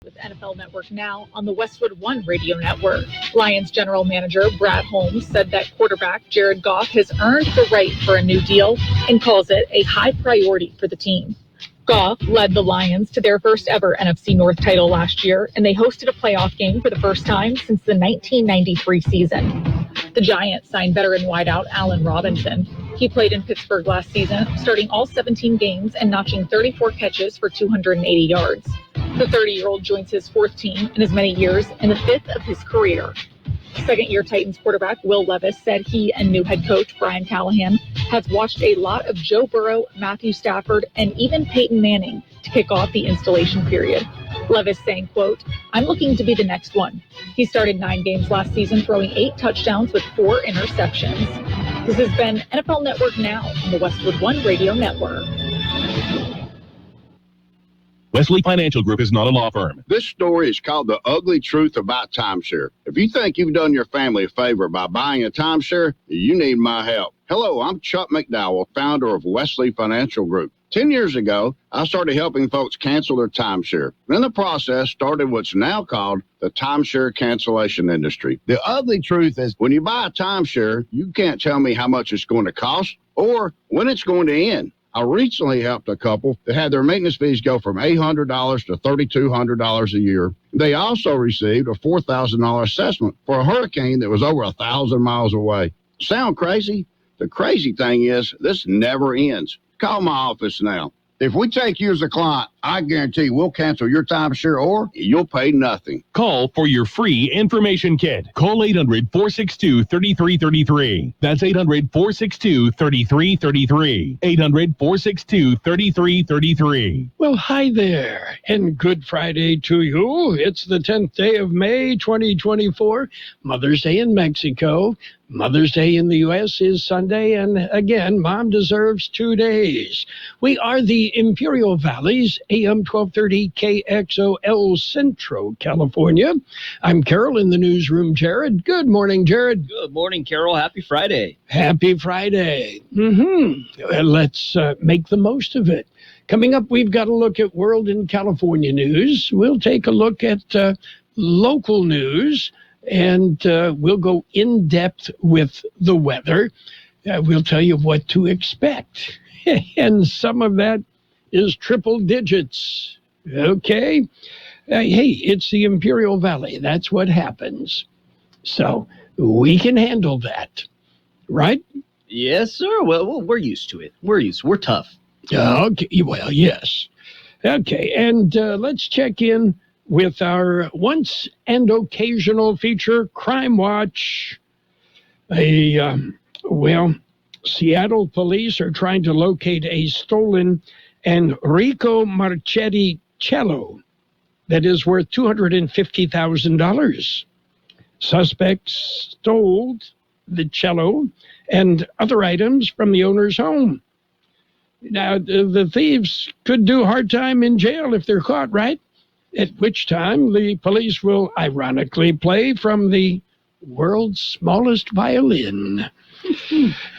With NFL Network now on the Westwood One radio network. Lions general manager Brad Holmes said that quarterback Jared Goff has earned the right for a new deal and calls it a high priority for the team. Goff led the Lions to their first ever NFC North title last year, and they hosted a playoff game for the first time since the 1993 season. The Giants signed veteran wideout Allen Robinson. He played in Pittsburgh last season, starting all 17 games and notching 34 catches for 280 yards. The 30-year-old joins his fourth team in as many years and the fifth of his career. Second-year Titans quarterback Will Levis said he and new head coach Brian Callahan have watched a lot of Joe Burrow, Matthew Stafford, and even Peyton Manning to kick off the installation period. Levis saying, quote, "I'm looking to be the next one." He started 9 games last season, throwing 8 touchdowns with 4 interceptions. This has been NFL Network Now on the Westwood One Radio Network. Wesley Financial Group is not a law firm. This story is called The Ugly Truth About Timeshare. If you think you've done your family a favor by buying a timeshare, you need my help. Hello, I'm Chuck McDowell, founder of Wesley Financial Group. 10 years ago, I started helping folks cancel their timeshare. In the process, started what's now called the timeshare cancellation industry. The ugly truth is when you buy a timeshare, you can't tell me how much it's going to cost or when it's going to end. I recently helped a couple that had their maintenance fees go from $800 to $3,200 a year. They also received a $4,000 assessment for a hurricane that was over 1,000 miles away. Sound crazy? The crazy thing is this never ends. Call my office now. If we take you as a client, I guarantee we'll cancel your timeshare or you'll pay nothing. Call for your free information kit. Call 800-462-3333. That's 800-462-3333. 800-462-3333. Well, hi there, and good Friday to you. It's the 10th day of May, 2024, Mother's Day in Mexico. Mother's Day in the U.S. is Sunday, and again, Mom deserves 2 days. We are the Imperial Valley's AM 1230 KXO El Centro, California. I'm Carroll in the newsroom. Jared. Good morning, Jared. Good morning, Carroll. Happy Friday. Happy Friday. Let's make the most of it. Coming up, we've got a look at world and California news. We'll take a look at local news. And we'll go in depth with the weather. We'll tell you what to expect. And some of that is triple digits. Okay? Hey, it's the Imperial Valley. That's what happens. So we can handle that. Right? Yes, sir. Well, we're used to it. We're tough. Okay. Well, yes. Okay. And let's check in with our once and occasional feature, Crime Watch. Seattle police are trying to locate a stolen Enrico Marchetti cello that is worth $250,000. Suspects stole the cello and other items from the owner's home. Now, the thieves could do hard time in jail if they're caught, right? At which time the police will ironically play from the world's smallest violin.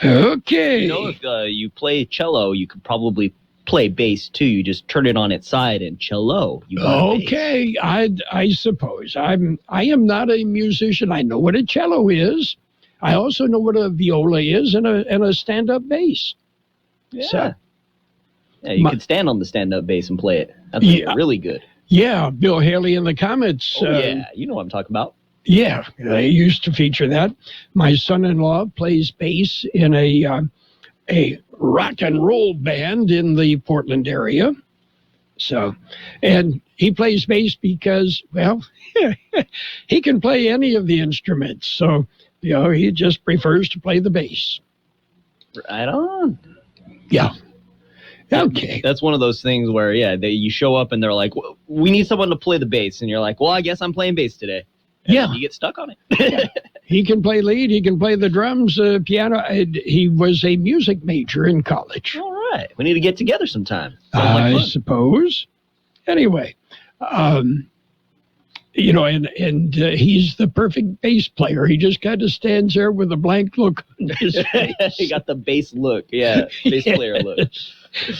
Okay. You know, if you play cello, you could probably play bass too. You just turn it on its side and cello. Okay, I suppose. I am not a musician. I know what a cello is. I also know what a viola is and a stand-up bass. Yeah. So, yeah, you can stand on the stand-up bass and play it. That's really good. Yeah, Bill Haley and the Comets. Yeah, you know what I'm talking about. Yeah, they used to feature that. My son-in-law plays bass in a rock and roll band in the Portland area. So, and he plays bass because, well, he can play any of the instruments. So, you know, he just prefers to play the bass. Right on. Yeah. Okay. That's one of those things where, you show up and they're like, well, we need someone to play the bass. And you're like, well, I guess I'm playing bass today. And you get stuck on it. He can play lead. He can play the drums, piano. He was a music major in college. All right. We need to get together sometime. I suppose. Anyway, And he's the perfect bass player. He just kind of stands there with a blank look on his face. He got the bass look. Yeah, bass player look.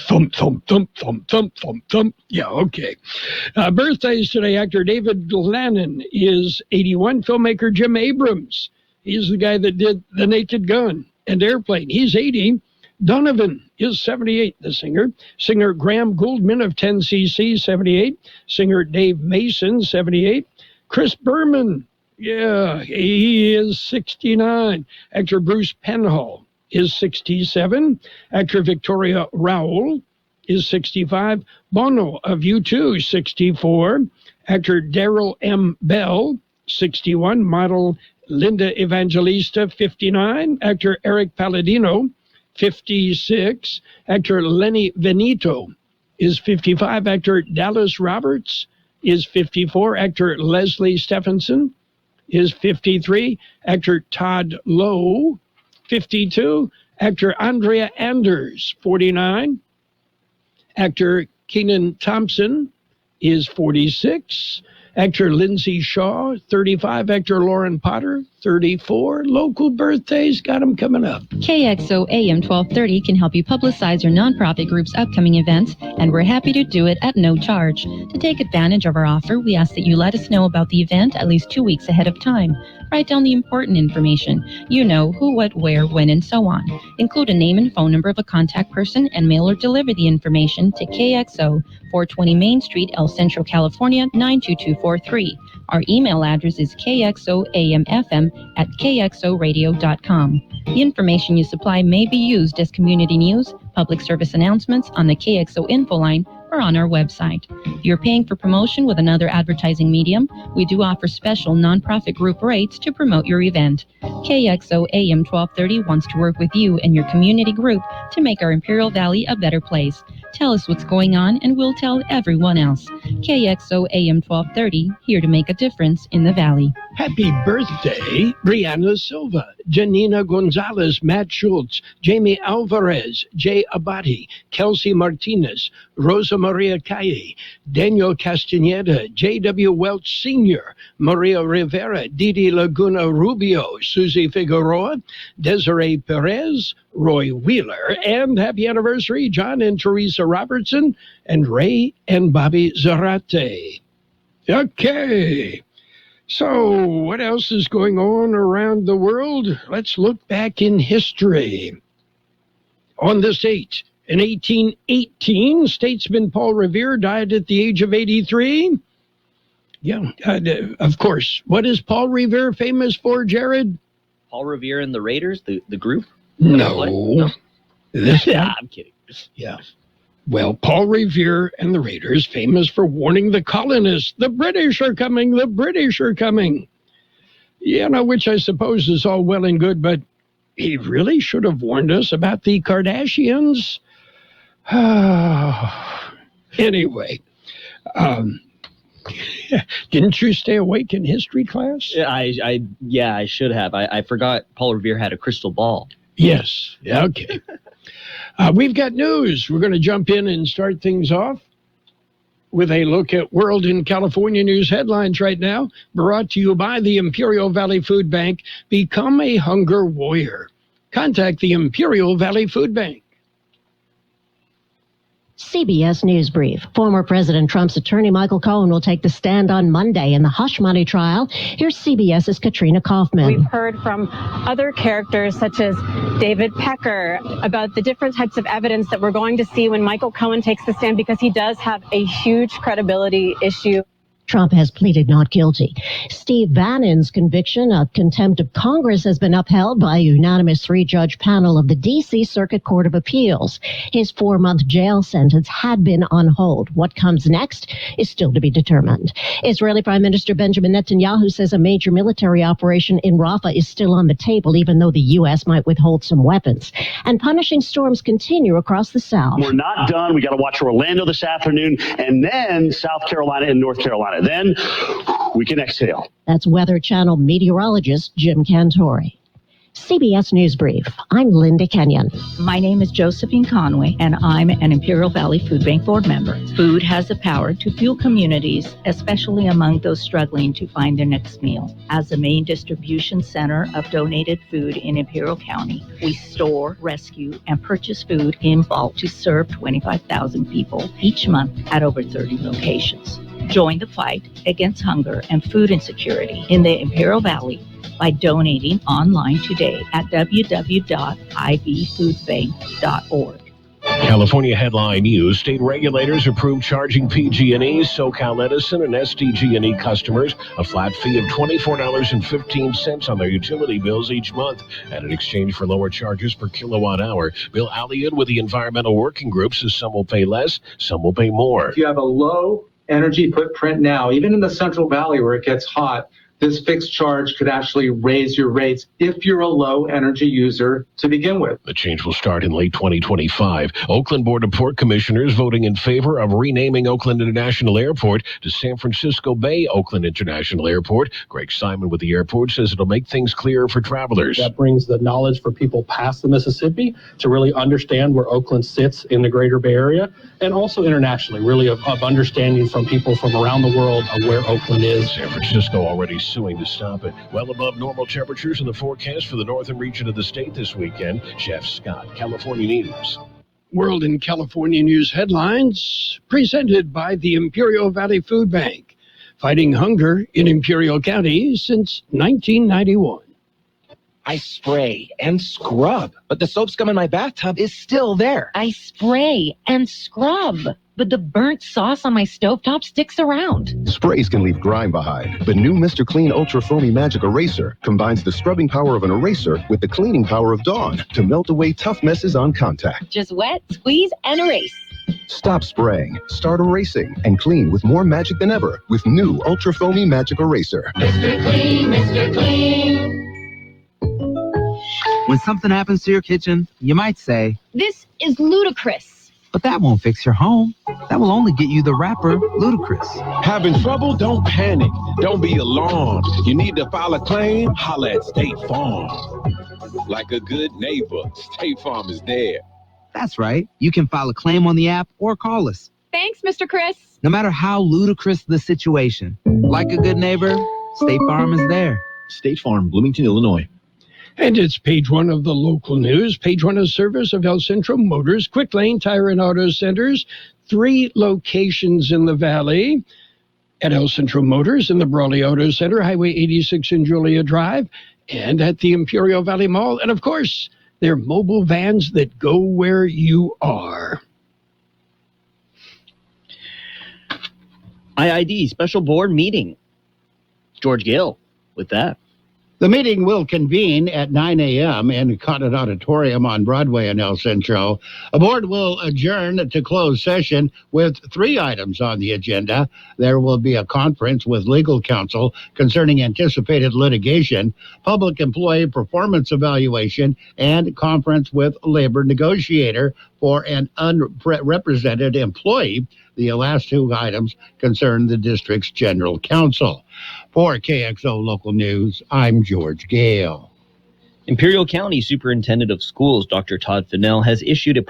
Thump, thump, thump, thump, thump, thump, thump. Yeah, okay. Birthdays today. Actor David Lannon is 81. Filmmaker Jim Abrams. He's the guy that did The Naked Gun and Airplane. He's 80. Donovan is 78, the singer. Singer Graham Gouldman of 10cc, 78. Singer Dave Mason, 78. Chris Berman, he is 69. Actor Bruce Penhall is 67. Actor Victoria Rowell is 65. Bono of U2, 64. Actor Daryl M. Bell, 61. Model Linda Evangelista, 59. Actor Eric Palladino, 56. Actor Lenny Veneto is 55. Actor Dallas Roberts is 54. Actor Leslie Stephenson is 53. Actor Todd Lowe, 52. Actor Andrea Anders, 49. Actor Kenan Thompson is 46. Actor Lindsay Shaw, 35. Actor Lauren Potter, 34. Local birthdays, got them coming up. KXO AM 1230 can help you publicize your nonprofit group's upcoming events, and we're happy to do it at no charge. To take advantage of our offer, we ask that you let us know about the event at least 2 weeks ahead of time. Write down the important information. You know, who, what, where, when, and so on. Include a name and phone number of a contact person and mail or deliver the information to KXO, 420 Main Street, El Centro, California, 92243. Our email address is kxoamfm@kxoradio.com. The information you supply may be used as community news, public service announcements on the KXO info line, or on our website. If you're paying for promotion with another advertising medium, we do offer special nonprofit group rates to promote your event. KXO AM 1230 wants to work with you and your community group to make our Imperial Valley a better place. Tell us what's going on and we'll tell everyone else. KXO AM 1230, here to make a difference in the Valley. Happy birthday, Brianna Silva, Janina Gonzalez, Matt Schultz, Jamie Alvarez, Jay Abati, Kelsey Martinez, Rosa Maria Calle, Daniel Castaneda, J.W. Welch Sr., Maria Rivera, Didi Laguna Rubio, Susie Figueroa, Desiree Perez, Roy Wheeler, and happy anniversary, John and Teresa Robertson, and Ray and Bobby Zarate. Okay. So, what else is going on around the world? Let's look back in history. On this date, in 1818, statesman Paul Revere died at the age of 83. Yeah, of course. What is Paul Revere famous for, Jared? Paul Revere and the Raiders, the group? No. I'm kidding. Yeah. Well, Paul Revere and the Raiders, famous for warning the colonists, the British are coming, the British are coming. Which I suppose is all well and good, but he really should have warned us about the Kardashians. Anyway, didn't you stay awake in history class? I should have. I forgot Paul Revere had a crystal ball. Yes. Okay. We've got news. We're going to jump in and start things off with a look at World in California news headlines right now, brought to you by the Imperial Valley Food Bank. Become a hunger warrior. Contact the Imperial Valley Food Bank. CBS News Brief. Former President Trump's attorney Michael Cohen will take the stand on Monday in the hush money trial. Here's CBS's Katrina Kaufman. We've heard from other characters such as David Pecker about the different types of evidence that we're going to see when Michael Cohen takes the stand, because he does have a huge credibility issue. Trump has pleaded not guilty. Steve Bannon's conviction of contempt of Congress has been upheld by a unanimous 3-judge panel of the D.C. Circuit Court of Appeals. His 4-month jail sentence had been on hold. What comes next is still to be determined. Israeli Prime Minister Benjamin Netanyahu says a major military operation in Rafah is still on the table, even though the U.S. might withhold some weapons. And punishing storms continue across the South. We're not done. We got to watch Orlando this afternoon, and then South Carolina and North Carolina. Then we can exhale. That's Weather Channel meteorologist Jim Cantori. CBS News Brief. I'm Linda Kenyon. My name is Josephine Conway, and I'm an Imperial Valley Food Bank board member. Food has the power to fuel communities, especially among those struggling to find their next meal. As the main distribution center of donated food in Imperial County, we store, rescue, and purchase food in bulk to serve 25,000 people each month at over 30 locations. Join the fight against hunger and food insecurity in the Imperial Valley by donating online today at www.ivfoodbank.org. California headline news: state regulators approved charging PG&E, SoCal Edison, and SDG&E customers a flat fee of $24.15 on their utility bills each month, and in exchange for lower charges per kilowatt hour. Bill Alliot with the Environmental Working Group says some will pay less, some will pay more. If you have a low energy footprint now, even in the Central Valley where it gets hot, this fixed charge could actually raise your rates if you're a low energy user to begin with. The change will start in late 2025. Oakland Board of Port Commissioners voting in favor of renaming Oakland International Airport to San Francisco Bay Oakland International Airport. Greg Simon with the airport says it'll make things clearer for travelers. That brings the knowledge for people past the Mississippi to really understand where Oakland sits in the greater Bay Area, and also internationally, really of understanding from people from around the world of where Oakland is. San Francisco already suing to stop it. Well above normal temperatures in the forecast for the northern region of the state this weekend. Jeff Scott, California News. World in California News headlines presented by the Imperial Valley Food Bank, fighting hunger in Imperial County since 1991. I spray and scrub, but the soap scum in my bathtub is still there. I spray and scrub, but the burnt sauce on my stovetop sticks around. Sprays can leave grime behind. The new Mr. Clean Ultra Foamy Magic Eraser combines the scrubbing power of an eraser with the cleaning power of Dawn to melt away tough messes on contact. Just wet, squeeze, and erase. Stop spraying, start erasing, and clean with more magic than ever with new Ultra Foamy Magic Eraser. Mr. Clean, Mr. Clean. When something happens to your kitchen, you might say, "This is ludicrous." But that won't fix your home. That will only get you the rapper, Ludacris. Having trouble? Don't panic. Don't be alarmed. You need to file a claim? Holla at State Farm. Like a good neighbor, State Farm is there. That's right. You can file a claim on the app or call us. Thanks, Mr. Chris. No matter how ludicrous the situation, like a good neighbor, State Farm is there. State Farm, Bloomington, Illinois. And it's page one of the local news. Page one of service of El Centro Motors, Quick Lane Tire and Auto Centers, 3 locations in the valley. At El Centro Motors in the Brawley Auto Center, Highway 86 and Julia Drive, and at the Imperial Valley Mall. And of course, they're mobile vans that go where you are. IID special board meeting. George Gale with that. The meeting will convene at 9 a.m. in Conant Auditorium on Broadway in El Centro. A board will adjourn to closed session with 3 items on the agenda. There will be a conference with legal counsel concerning anticipated litigation, public employee performance evaluation, and conference with labor negotiator for an unrepresented employee. The last 2 items concern the district's general counsel. For KXO Local News, I'm George Gale. Imperial County Superintendent of Schools, Dr. Todd Fennell, has issued a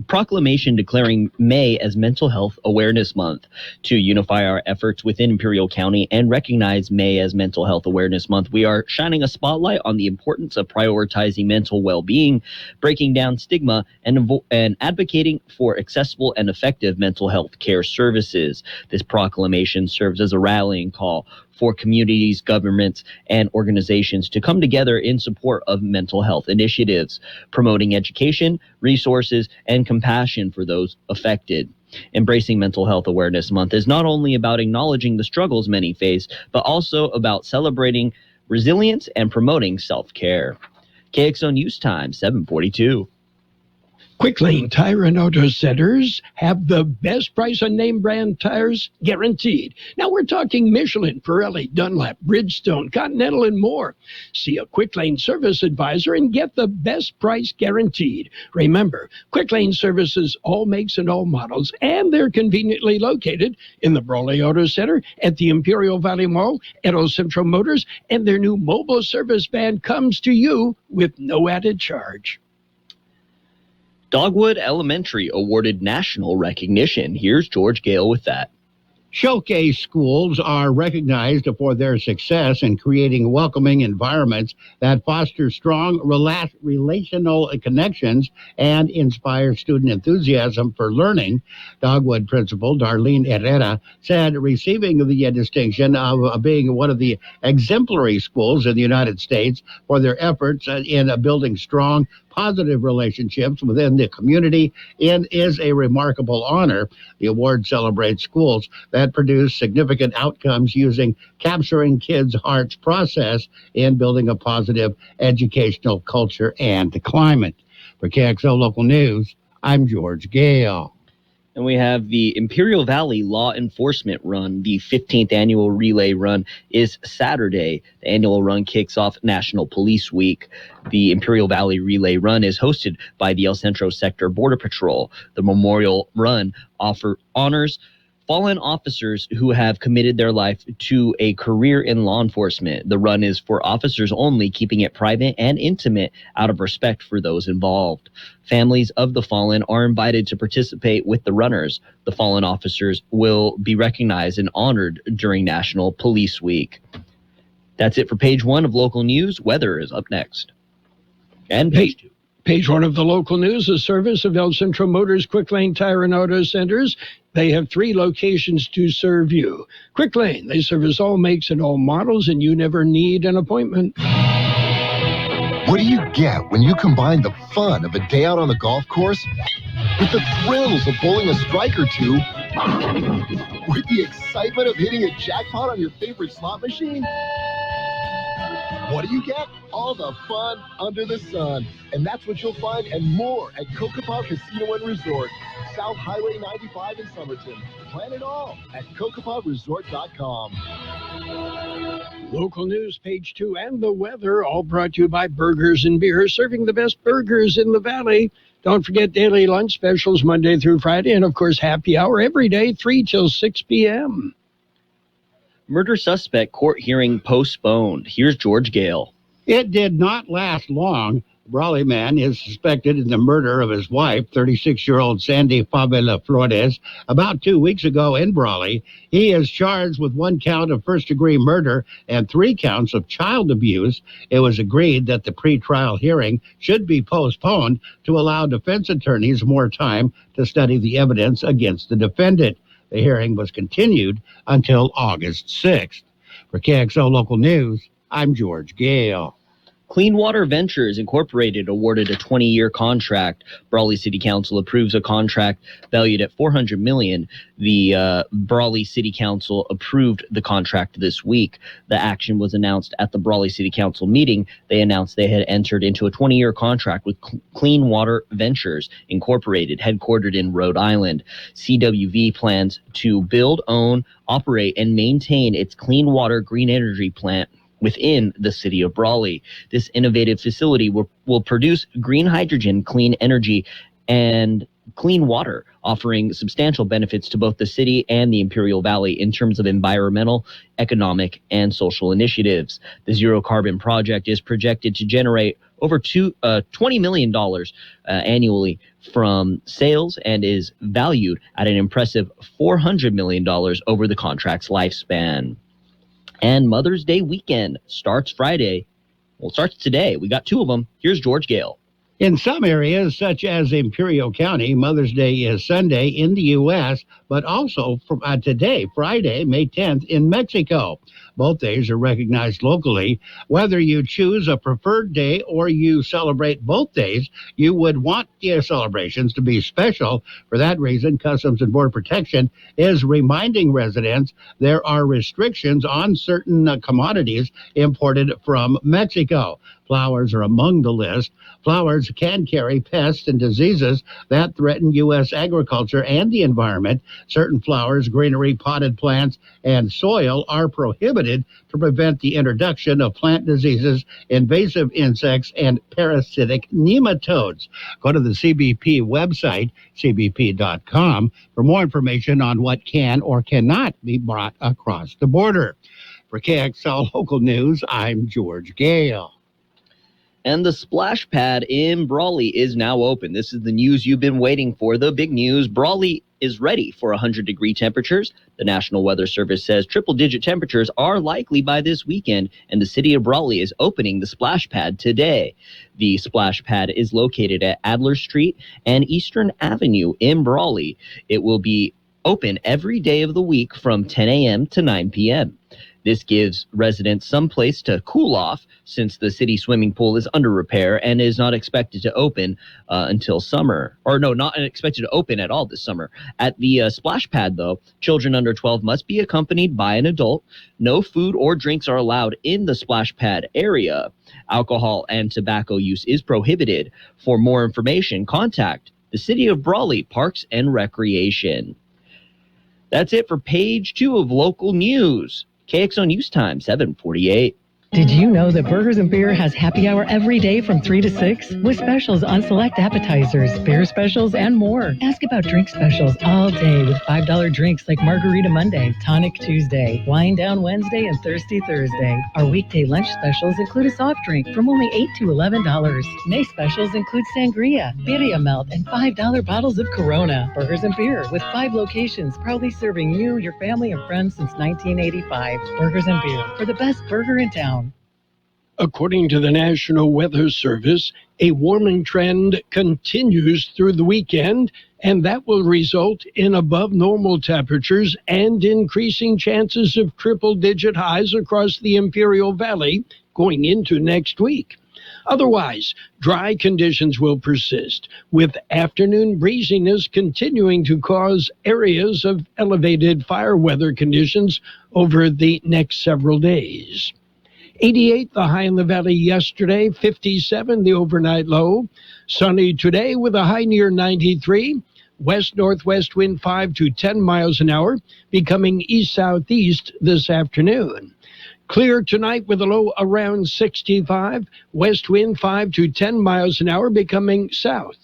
proclamation declaring May as Mental Health Awareness Month. To unify our efforts within Imperial County and recognize May as Mental Health Awareness Month, we are shining a spotlight on the importance of prioritizing mental well-being, breaking down stigma, and advocating for accessible and effective mental health care services. This proclamation serves as a rallying call for communities, governments, and organizations to come together in support of mental health initiatives, promoting education, resources, and compassion for those affected. Embracing Mental Health Awareness Month is not only about acknowledging the struggles many face, but also about celebrating resilience and promoting self-care. KXO News Time, 7:42. Quick Lane Tire and Auto Centers have the best price on name brand tires guaranteed. Now we're talking Michelin, Pirelli, Dunlop, Bridgestone, Continental, and more. See a Quick Lane service advisor and get the best price guaranteed. Remember, Quick Lane services all makes and all models, and they're conveniently located in the Brawley Auto Center, at the Imperial Valley Mall, at El Centro Motors, and their new mobile service van comes to you with no added charge. Dogwood Elementary awarded national recognition. Here's George Gale with that. Showcase schools are recognized for their success in creating welcoming environments that foster strong relational connections and inspire student enthusiasm for learning. Dogwood principal Darlene Herrera said receiving the distinction of being one of the exemplary schools in the United States for their efforts in building strong, positive relationships within the community and is a remarkable honor. The award celebrates schools that produce significant outcomes using capturing kids' hearts process in building a positive educational culture and climate. For KXO Local News, I'm George Gale. And we have the Imperial Valley Law Enforcement Run. The 15th annual relay run is Saturday. The annual run kicks off National Police Week. The Imperial Valley Relay Run is hosted by the El Centro Sector Border Patrol. The Memorial Run honors fallen officers who have committed their life to a career in law enforcement. The run is for officers only, keeping it private and intimate out of respect for those involved. Families of the fallen are invited to participate with the runners. The fallen officers will be recognized and honored during National Police Week. That's it for page 1 of local news. Weather is up next. And page 2. Page 1 of the local news, a service of El Centro Motors Quick Lane Tire and Auto Centers. They have 3 locations to serve you. Quick Lane, they service all makes and all models, and you never need an appointment. What do you get when you combine the fun of a day out on the golf course with the thrills of bowling a strike or two with the excitement of hitting a jackpot on your favorite slot machine? What do you get? All the fun under the sun. And that's what you'll find and more at Kokopah Casino and Resort, South Highway 95 in Somerton. Plan it all at CokopahResort.com. Local news, page 2, and the weather, all brought to you by Burgers and Beer, serving the best burgers in the valley. Don't forget daily lunch specials Monday through Friday, and of course happy hour every day, 3 till 6 p.m. Murder suspect court hearing postponed. Here's George Gale. It did not last long. Brawley man is suspected in the murder of his wife, 36-year-old Sandy Favela Flores, about 2 weeks ago in Brawley. He is charged with 1 count of first-degree murder and 3 counts of child abuse. It was agreed that the pretrial hearing should be postponed to allow defense attorneys more time to study the evidence against the defendant. The hearing was continued until August 6th. For KXO Local News, I'm George Gale. Clean Water Ventures Incorporated awarded a 20-year contract. Brawley City Council approves a contract valued at $400 million. The Brawley City Council approved the contract this week. The action was announced at the Brawley City Council meeting. They announced they had entered into a 20-year contract with Clean Water Ventures Incorporated, headquartered in Rhode Island. CWV plans to build, own, operate, and maintain its clean water green energy plant within the city of Brawley. This innovative facility will produce green hydrogen, clean energy, and clean water, offering substantial benefits to both the city and the Imperial Valley in terms of environmental, economic, and social initiatives. The Zero Carbon project is projected to generate over $20 million annually from sales and is valued at an impressive $400 million over the contract's lifespan. And Mother's Day weekend starts Friday. Well, it starts today. We got 2 of them. Here's George Gale. In some areas, such as Imperial County, Mother's Day is Sunday in the U.S., but also from today, Friday, May 10th, in Mexico. Both days are recognized locally. Whether you choose a preferred day or you celebrate both days, you would want the celebrations to be special. For that reason, Customs and Border Protection is reminding residents there are restrictions on certain commodities imported from Mexico. Flowers are among the list. Flowers can carry pests and diseases that threaten U.S. agriculture and the environment. Certain flowers, greenery, potted plants, and soil are prohibited to prevent the introduction of plant diseases, invasive insects, and parasitic nematodes. Go to the CBP website, cbp.com, for more information on what can or cannot be brought across the border. For KXL Local News, I'm George Gale. And the splash pad in Brawley is now open. This is the news you've been waiting for. The big news, Brawley is ready for 100-degree temperatures. The National Weather Service says triple-digit temperatures are likely by this weekend, and the city of Brawley is opening the splash pad today. The splash pad is located at Adler Street and Eastern Avenue in Brawley. It will be open every day of the week from 10 a.m. to 9 p.m. This gives residents some place to cool off since the city swimming pool is under repair and is not expected to open until summer. Or no, not expected to open at all this summer. At the splash pad, though, children under 12 must be accompanied by an adult. No food or drinks are allowed in the splash pad area. Alcohol and tobacco use is prohibited. For more information, contact the City of Brawley Parks and Recreation. That's it for page 2 of local news. KXO News Time, 7:48. Did you know that Burgers & Beer has happy hour every day from 3 to 6? With specials on select appetizers, beer specials, and more. Ask about drink specials all day with $5 drinks like Margarita Monday, Tonic Tuesday, Wine Down Wednesday, and Thirsty Thursday. Our weekday lunch specials include a soft drink from only $8 to $11. May specials include sangria, birria melt, and $5 bottles of Corona. Burgers & Beer with 5 locations, proudly serving you, your family, and friends since 1985. Burgers & Beer, for the best burger in town. According to the National Weather Service, a warming trend continues through the weekend, and that will result in above normal temperatures and increasing chances of triple-digit highs across the Imperial Valley going into next week. Otherwise, dry conditions will persist, with afternoon breeziness continuing to cause areas of elevated fire weather conditions over the next several days. 88 the high in the valley yesterday, 57 the overnight low. Sunny today with a high near 93. West-northwest wind 5 to 10 miles an hour, becoming east-southeast this afternoon. Clear tonight with a low around 65. West wind 5 to 10 miles an hour, becoming south.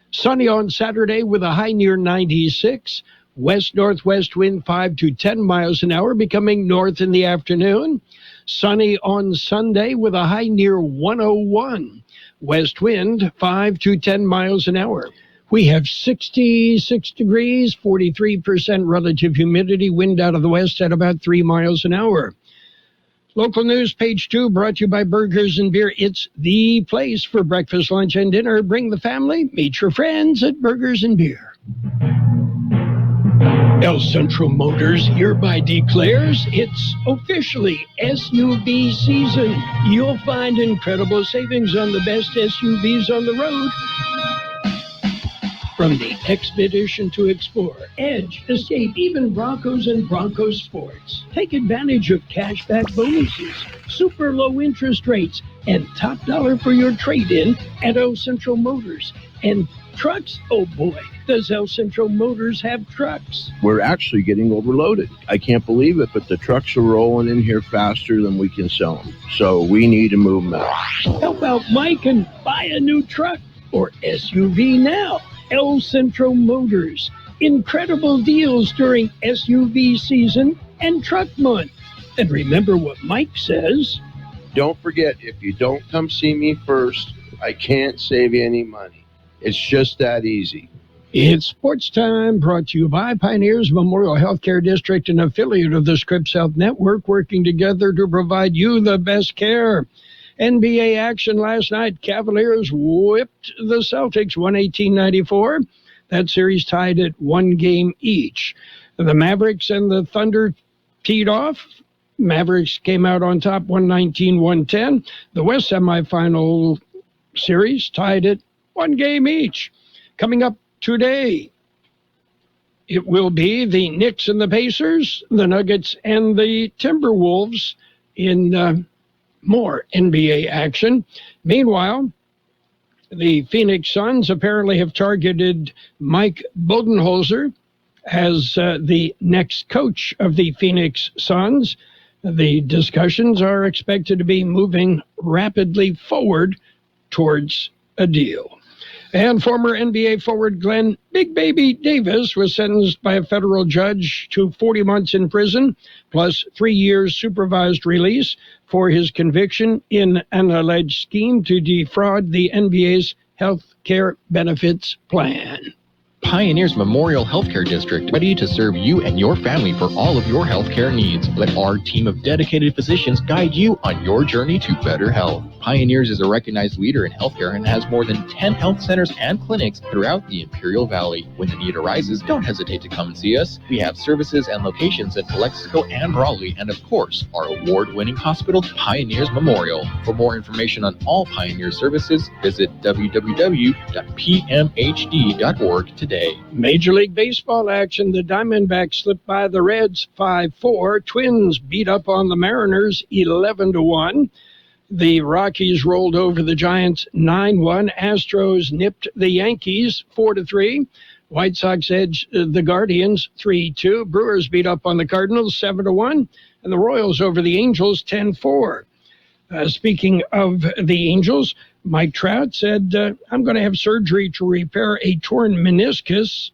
Sunny on Saturday with a high near 96. West-northwest wind 5 to 10 miles an hour, becoming north in the afternoon. Sunny on Sunday with a high near 101. West wind 5 to 10 miles an hour. We have 66 degrees, 43% relative humidity, wind out of the west at about 3 miles an hour. Local news, page 2, brought to you by Burgers & Beer. It's the place for breakfast, lunch, and dinner. Bring the family, meet your friends at Burgers & Beer. El Centro Motors hereby declares it's officially SUV season. You'll find incredible savings on the best SUVs on the road. From the Expedition to Explorer, Edge, Escape, even Broncos and Bronco Sports. Take advantage of cashback bonuses, super low interest rates, and top dollar for your trade-in at El Centro Motors. And trucks, oh boy, does El Centro Motors have trucks. We're actually getting overloaded. I can't believe it, but the trucks are rolling in here faster than we can sell them. So we need to move them out. Help out Mike and buy a new truck or SUV now. El Centro Motors. Incredible deals during SUV season and truck month. And remember what Mike says. Don't forget, if you don't come see me first, I can't save you any money. It's just that easy. It's Sports Time, brought to you by Pioneers Memorial Healthcare District, an affiliate of the Scripps Health Network, working together to provide you the best care. NBA action last night. Cavaliers whipped the Celtics 118-94. That series tied at 1 game each. The Mavericks and the Thunder teed off. Mavericks came out on top 119-110. The West semifinal series tied at 1 game each. Coming up today, it will be the Knicks and the Pacers, the Nuggets and the Timberwolves in more NBA action. Meanwhile, the Phoenix Suns apparently have targeted Mike Budenholzer as the next coach of the Phoenix Suns. The discussions are expected to be moving rapidly forward towards a deal. And former NBA forward Glenn Big Baby Davis was sentenced by a federal judge to 40 months in prison, plus 3 years supervised release for his conviction in an alleged scheme to defraud the NBA's health care benefits plan. Pioneers Memorial Healthcare District, ready to serve you and your family for all of your healthcare needs. Let our team of dedicated physicians guide you on your journey to better health. Pioneers is a recognized leader in healthcare and has more than 10 health centers and clinics throughout the Imperial Valley. When the need arises, don't hesitate to come and see us. We have services and locations at Calexico and Raleigh, and of course, our award-winning hospital, Pioneers Memorial. For more information on all Pioneer services, visit www.pmhd.org today. Major League Baseball action. The Diamondbacks slipped by the Reds 5-4. Twins beat up on the Mariners 11-1. The Rockies rolled over the Giants 9-1. Astros nipped the Yankees 4-3. White Sox edged the Guardians 3-2. Brewers beat up on the Cardinals 7-1. And the Royals over the Angels 10-4. Speaking of the Angels, Mike Trout said, I'm going to have surgery to repair a torn meniscus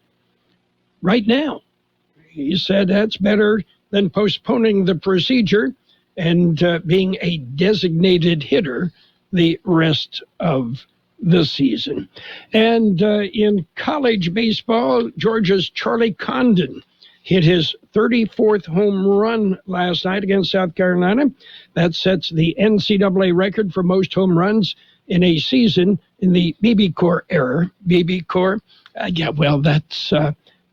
right now. He said that's better than postponing the procedure and being a designated hitter the rest of the season. And in college baseball, Georgia's Charlie Condon hit his 34th home run last night against South Carolina. That sets the NCAA record for most home runs in a season in the BB Corps era. BB Corps, that's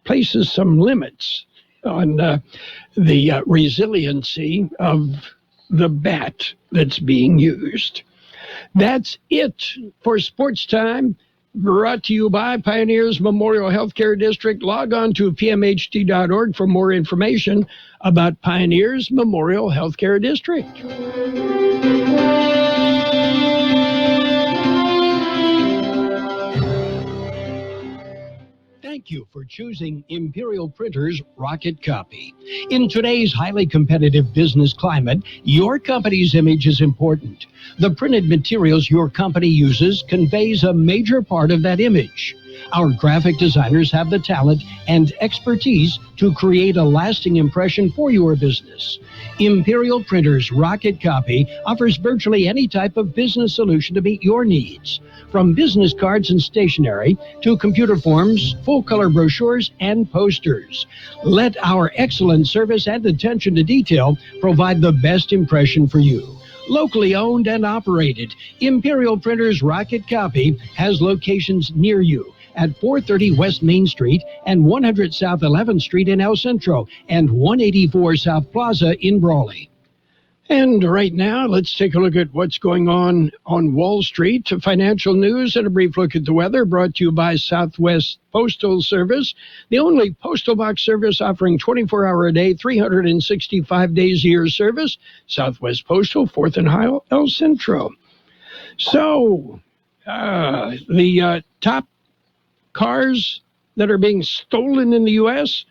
places some limits on the resiliency of the bat that's being used. That's it for Sports Time, brought to you by Pioneers Memorial Healthcare District. Log on to pmhd.org for more information about Pioneers Memorial Healthcare District. Thank you for choosing Imperial Printers Rocket Copy. In today's highly competitive business climate, your company's image is important. The printed materials your company uses conveys a major part of that image. Our graphic designers have the talent and expertise to create a lasting impression for your business. Imperial Printers Rocket Copy offers virtually any type of business solution to meet your needs. From business cards and stationery to computer forms, full-color brochures, and posters. Let our excellent service and attention to detail provide the best impression for you. Locally owned and operated, Imperial Printers Rocket Copy has locations near you at 430 West Main Street and 100 South 11th Street in El Centro and 184 South Plaza in Brawley. And right now, let's take a look at what's going on Wall Street. Financial news and a brief look at the weather brought to you by Southwest Postal Service, the only postal box service offering 24-hour-a-day, 365 days a year service. Southwest Postal, 4th and High, El Centro. So, the top cars that are being stolen in the U.S.,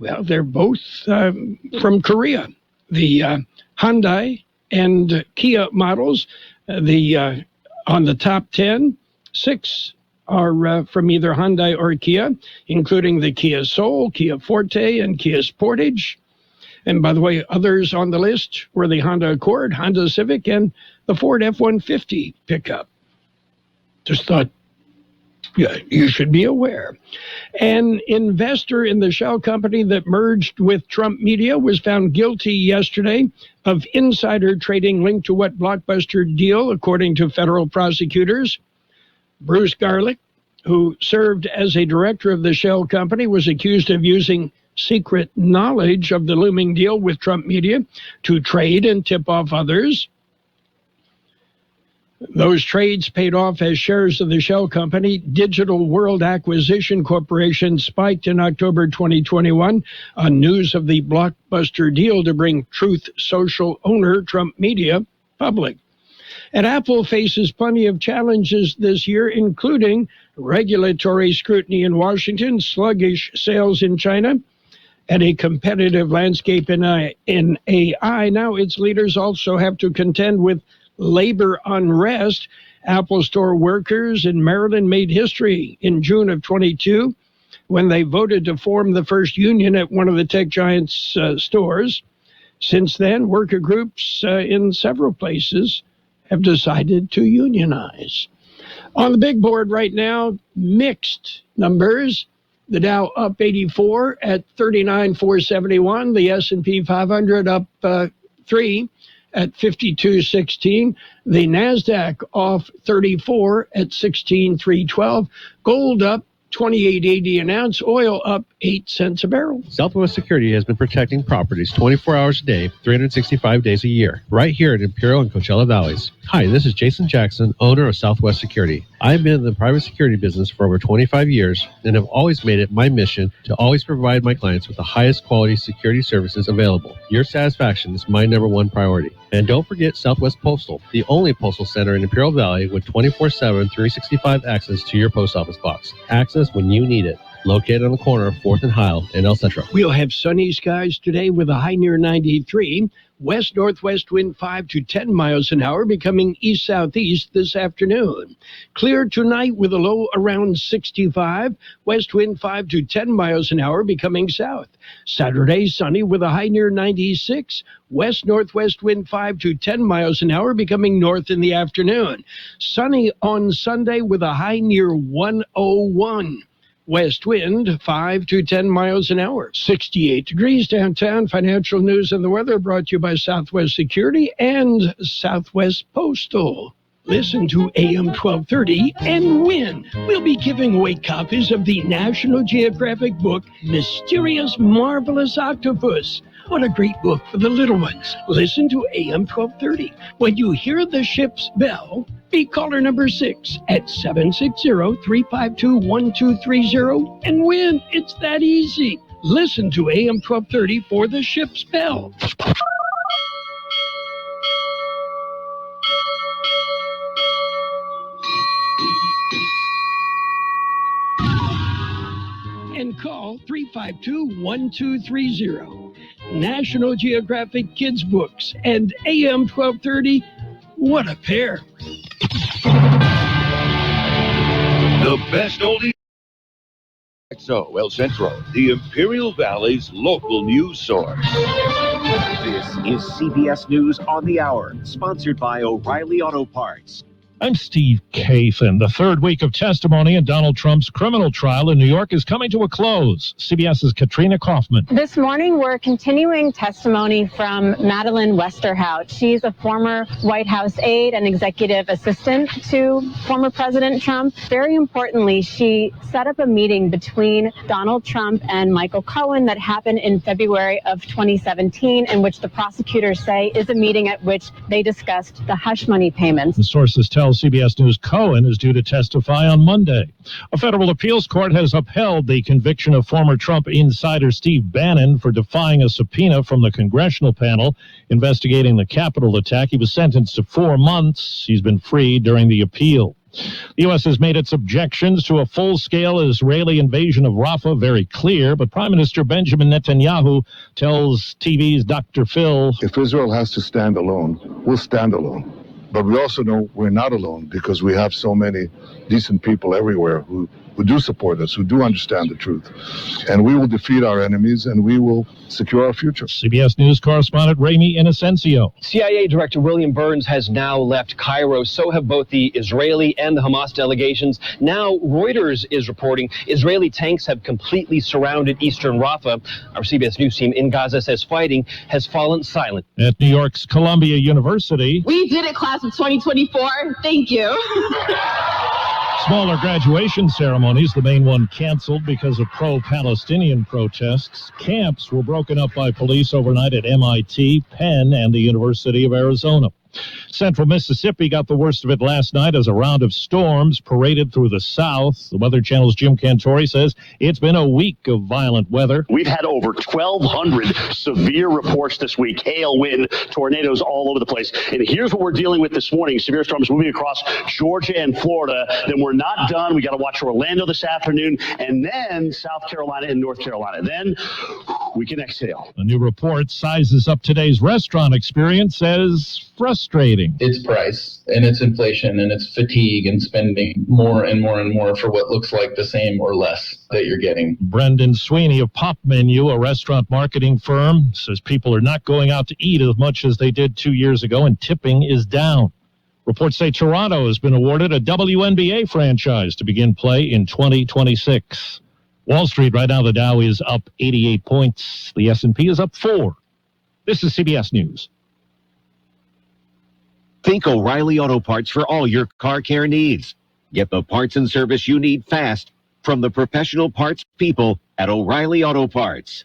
well, they're both from Korea. The Hyundai and Kia models, on the top 10, 6 are from either Hyundai or Kia, including the Kia Soul, Kia Forte, and Kia Sportage. And by the way, others on the list were the Honda Accord, Honda Civic, and the Ford F-150 pickup. Just thought, yeah, you should be aware. An investor in the shell company that merged with Trump Media was found guilty yesterday of insider trading linked to what blockbuster deal, according to federal prosecutors. Bruce Garlick, who served as a director of the shell company, was accused of using secret knowledge of the looming deal with Trump Media to trade and tip off others. Those trades paid off as shares of the shell company, Digital World Acquisition Corporation, spiked in October 2021 on news of the blockbuster deal to bring Truth Social owner Trump Media public. And Apple faces plenty of challenges this year, including regulatory scrutiny in Washington, sluggish sales in China, and a competitive landscape in AI. Now its leaders also have to contend with labor unrest. Apple Store workers in Maryland made history in June of 22 when they voted to form the first union at one of the tech giant's stores. Since then, worker groups in several places have decided to unionize. On the big board right now, mixed numbers. The Dow up 84 at 39,471. The S&P 500 up 3 at 52.16. The NASDAQ off 34 at 16,312. Gold up 28.80 an ounce. Oil up 8 cents a barrel. Southwest Security has been protecting properties 24 hours a day, 365 days a year, right here in Imperial and Coachella Valleys. Hi, this is Jason Jackson, owner of Southwest Security. I've been in the private security business for over 25 years and have always made it my mission to always provide my clients with the highest quality security services available. Your satisfaction is my number one priority. And don't forget Southwest Postal, the only postal center in Imperial Valley with 24/7, 365 access to your post office box. Access when you need it. Located on the corner of 4th and Heil in El Centro. We'll have sunny skies today with a high near 93. West-northwest wind 5 to 10 miles an hour, becoming east-southeast this afternoon. Clear tonight with a low around 65. West wind 5 to 10 miles an hour, becoming south. Saturday, sunny with a high near 96. West-northwest wind 5 to 10 miles an hour, becoming north in the afternoon. Sunny on Sunday with a high near 101. West wind 5 to 10 miles an hour. 68 degrees downtown. Financial news and the weather brought to you by Southwest Security and Southwest Postal. Listen to AM 1230 and win. We'll be giving away copies of the National Geographic book, Mysterious Marvelous Octopus. What a great book for the little ones. Listen to AM 1230. When you hear the ship's bell, be caller number 6 at 760-352-1230 and win. It's that easy. Listen to AM 1230 for the ship's bell. And call 352-1230. National Geographic Kids Books and AM 1230. What a pair. The best oldies. KXO El Centro, the Imperial Valley's local news source. This is CBS News on the Hour, sponsored by O'Reilly Auto Parts. I'm Steve Kathan. The third week of testimony in Donald Trump's criminal trial in New York is coming to a close. CBS's Katrina Kaufman. This morning, we're continuing testimony from Madeleine Westerhout. She's a former White House aide and executive assistant to former President Trump. Very importantly, she set up a meeting between Donald Trump and Michael Cohen that happened in February of 2017, in which the prosecutors say is a meeting at which they discussed the hush money payments. The sources tell CBS News Cohen is due to testify on Monday. A federal appeals court has upheld the conviction of former Trump insider Steve Bannon for defying a subpoena from the congressional panel investigating the Capitol attack. He was sentenced to 4 months. He's been freed during the appeal. The U.S. has made its objections to a full-scale Israeli invasion of Rafah very clear, but Prime Minister Benjamin Netanyahu tells TV's Dr. Phil, if Israel has to stand alone, we'll stand alone. But we also know we're not alone because we have so many decent people everywhere who do support us, who do understand the truth. And we will defeat our enemies and we will secure our future. CBS News correspondent Ramy Inocencio. CIA Director William Burns has now left Cairo. So have both the Israeli and the Hamas delegations. Now Reuters is reporting Israeli tanks have completely surrounded eastern Rafah. Our CBS News team in Gaza says fighting has fallen silent. At New York's Columbia University. We did it, class of 2024. Thank you. Smaller graduation ceremonies, the main one canceled because of pro-Palestinian protests. Camps were broken up by police overnight at MIT, Penn, and the University of Arizona. Central Mississippi got the worst of it last night as a round of storms paraded through the south. The Weather Channel's Jim Cantori says it's been a week of violent weather. We've had over 1,200 severe reports this week. Hail, wind, tornadoes all over the place. And here's what we're dealing with this morning. Severe storms moving across Georgia and Florida. Then we're not done. We got to watch Orlando this afternoon and then South Carolina and North Carolina. Then we can exhale. A new report sizes up today's restaurant experience as frustrating. It's price, and it's inflation, and it's fatigue, and spending more and more and more for what looks like the same or less that you're getting. Brendan Sweeney of Pop Menu, a restaurant marketing firm, says people are not going out to eat as much as they did 2 years ago, and tipping is down. Reports say Toronto has been awarded a WNBA franchise to begin play in 2026. Wall Street, right now the Dow is up 88 points. The S&P is up 4. This is CBS News. Think O'Reilly Auto Parts for all your car care needs. Get the parts and service you need fast from the professional parts people at O'Reilly Auto Parts.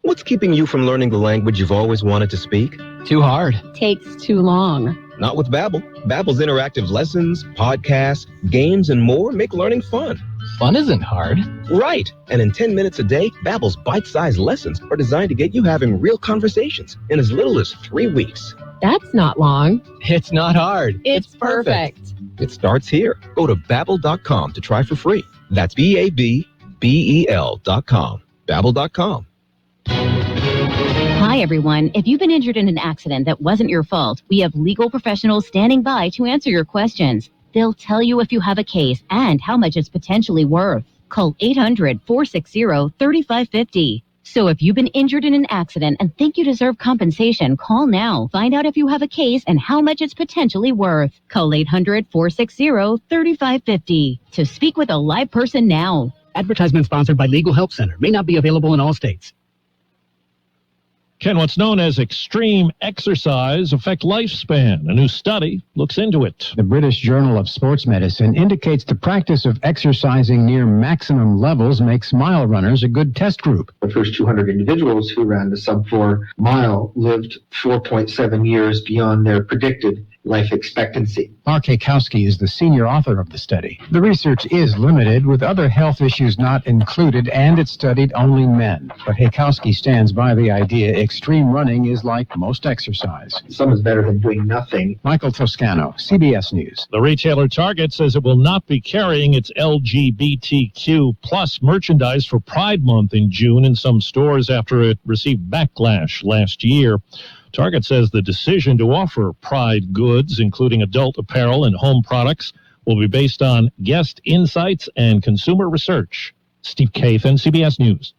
What's keeping you from learning the language you've always wanted to speak? Too hard. Takes too long. Not with Babbel. Babbel's interactive lessons, podcasts, games, and more make learning fun. Fun isn't hard. Right. And in 10 minutes a day, Babbel's bite-sized lessons are designed to get you having real conversations in as little as 3 weeks. That's not long. It's not hard. It's perfect. It starts here. Go to Babbel.com to try for free. That's BABBEL.com. Babbel.com. Hi, everyone. If you've been injured in an accident that wasn't your fault, we have legal professionals standing by to answer your questions. They'll tell you if you have a case and how much it's potentially worth. Call 800-460-3550. So if you've been injured in an accident and think you deserve compensation, call now. Find out if you have a case and how much it's potentially worth. Call 800-460-3550 to speak with a live person now. Advertisement sponsored by Legal Help Center. May not be available in all states. Can what's known as extreme exercise affect lifespan? A new study looks into it. The British Journal of Sports Medicine indicates the practice of exercising near maximum levels makes mile runners a good test group. The first 200 individuals who ran the sub-4 mile lived 4.7 years beyond their predicted life expectancy. Mark Kxo is the senior author of the study. The research is limited, with other health issues not included, and it studied only men. But Kxo stands by the idea extreme running is like most exercise. Some is better than doing nothing. Michael Toscano, CBS News. The retailer Target says it will not be carrying its LGBTQ plus merchandise for Pride Month in June in some stores after it received backlash last year. Target says the decision to offer Pride goods, including adult apparel and home products, will be based on guest insights and consumer research. Steve Kathan, CBS News.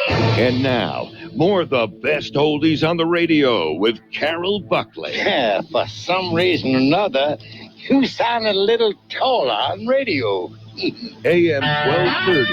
And now, more of the best oldies on the radio with Carroll Buckley. Yeah, for some reason or another, you sounded a little taller on radio. AM 1230.